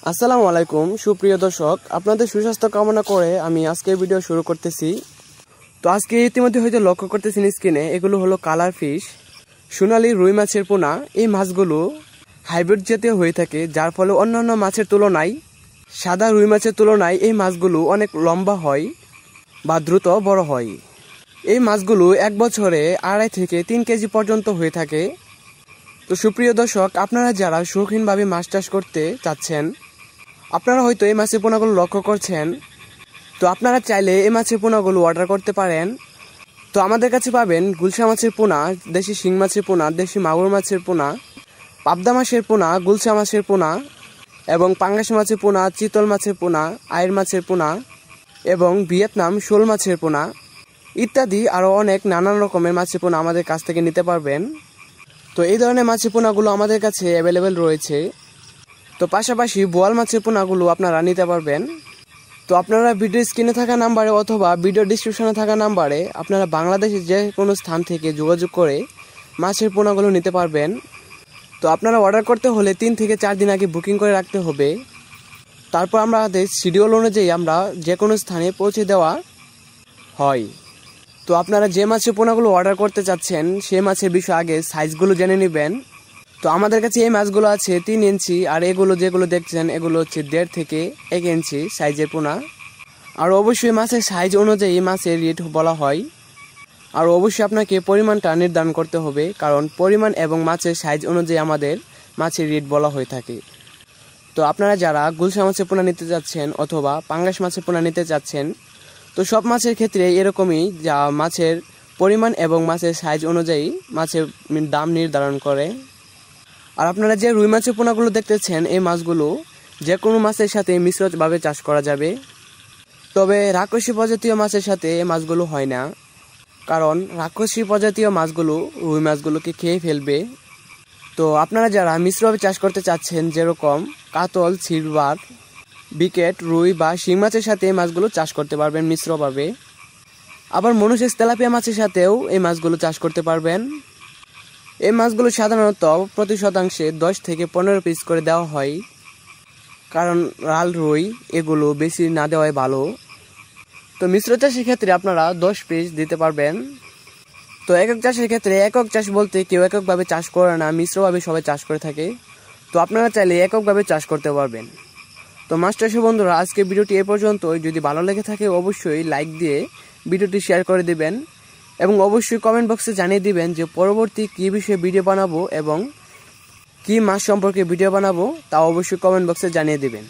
আসসালামু আলাইকুম সুপ্রিয় দর্শক, আপনাদের সুস্বাস্থ্য কামনা করে আমি আজকের ভিডিও শুরু করতেছি। তো আজকে ইতিমধ্যে হয়তো লক্ষ্য করতেছেন স্ক্রিনে, এগুলো হলো কালার ফিশ, সোনালী রুই মাছের পোনা। এই মাছগুলো হাইব্রিড জাতীয় হয়ে থাকে, যার ফলে অন্যান্য মাছের তুলনায়, সাদা রুই মাছের তুলনায় এই মাছগুলো অনেক লম্বা হয় বা দ্রুত বড় হয়। এই মাছগুলো এক বছরে 2.5 থেকে 3 কেজি পর্যন্ত হয়ে থাকে। তো সুপ্রিয় দর্শক, আপনারা যারা শৌখিনভাবে মাছ চাষ করতে চাচ্ছেন, আপনারা হয়তো এই মাছের পোনাগুলো লক্ষ্য করছেন। তো আপনারা চাইলে এই মাছের পোনাগুলো অর্ডার করতে পারেন। তো আমাদের কাছে পাবেন গুলশা মাছের পোনা, দেশি শিং মাছের পোনা, দেশি মাগুর মাছের পোনা, পাবদা মাছের পোনা, গুলশা মাছের পোনা এবং পাঙ্গাস মাছের পোনা, চিতল মাছের পোনা, আইর মাছের পোনা এবং ভিয়েতনাম শোল মাছের পোনা ইত্যাদি আরও অনেক নানান রকমের মাছের পোনা আমাদের কাছ থেকে নিতে পারবেন। তো এই ধরনের মাছের পোনাগুলো আমাদের কাছে অ্যাভেলেবেল রয়েছে। তো পাশাপাশি বোয়াল মাছের পোনাগুলো আপনারা নিতে পারবেন। তো আপনারা ভিডিও স্ক্রিনে থাকা নাম্বারে অথবা ভিডিও ডিসক্রিপশনে থাকা নাম্বারে আপনারা বাংলাদেশের যে কোনো স্থান থেকে যোগাযোগ করে মাছের পোনাগুলো নিতে পারবেন। তো আপনারা অর্ডার করতে হলে 3 থেকে 4 দিন আগে বুকিং করে রাখতে হবে। তারপর আমাদের শিডিউল অনুযায়ী আমরা যে কোনো স্থানে পৌঁছে দেওয়া হয়। তো আপনারা যে মাছের পোনাগুলো অর্ডার করতে চাচ্ছেন সেই মাছের বিষয়ে আগে সাইজগুলো জেনে নেবেন। তো আমাদের কাছে এই মাছগুলো আছে 3 ইঞ্চি, আর এগুলো যেগুলো দেখছেন এগুলো হচ্ছে 1.5 থেকে 1 ইঞ্চি সাইজের পোনা। আর অবশ্যই মাছের সাইজ অনুযায়ী মাছের রেট বলা হয়। আর অবশ্যই আপনাকে পরিমাণটা নির্ধারণ করতে হবে, কারণ পরিমাণ এবং মাছের সাইজ অনুযায়ী আমাদের মাছের রেট বলা হয়ে থাকে। তো আপনারা যারা গুলশা মাছের পোনা নিতে যাচ্ছেন অথবা পাঙ্গাস মাছের পোনা নিতে চাচ্ছেন, তো সব মাছের ক্ষেত্রে এরকমই, যা মাছের পরিমাণ এবং মাছের সাইজ অনুযায়ী মাছের দাম নির্ধারণ করে। আর আপনারা যে রুই মাছের পোনাগুলো দেখতেছেন, এই মাছগুলো যে কোনো মাছের সাথে মিশ্রভাবে চাষ করা যাবে। তবে রাক্ষসী প্রজাতীয় মাছের সাথে এই মাছগুলো হয় না, কারণ রাক্ষসী প্রজাতীয় মাছগুলো রুই মাছগুলোকে খেয়ে ফেলবে। তো আপনারা যারা মিশ্রভাবে চাষ করতে চাচ্ছেন, যেরকম কাতল, সিলভার, বিকেট, রুই বা শিং মাছের সাথে এই মাছগুলো চাষ করতে পারবেন মিশ্রভাবে। আবার মনুষ্যের তেলাপিয়া মাছের সাথেও এই মাছগুলো চাষ করতে পারবেন। এই মাছগুলো সাধারণত প্রতি শতাংশে 10 থেকে 15 পিস করে দেওয়া হয়, কারণ লাল রুই এগুলো বেশি না দেওয়াই ভালো। তো মিশ্র চাষের ক্ষেত্রে আপনারা 10 পিস দিতে পারবেন। তো একক চাষের ক্ষেত্রে, একক চাষ বলতে কেউ এককভাবে চাষ করে না, মিশ্রভাবে সবাই চাষ করে থাকে। তো আপনারা চাইলে এককভাবে চাষ করতে পারবেন। তো মাছ চাষী বন্ধুরা, আজকে ভিডিওটি এ পর্যন্তই। যদি ভালো লেগে থাকে অবশ্যই লাইক দিয়ে ভিডিওটি শেয়ার করে দিবেন এবং অবশ্যই কমেন্ট বক্সে জানিয়ে দিবেন যে পরবর্তী কী বিষয়ে ভিডিও বানাবো এবং কী মাছ সম্পর্কে ভিডিও বানাবো, তা অবশ্যই কমেন্ট বক্সে জানিয়ে দিবেন।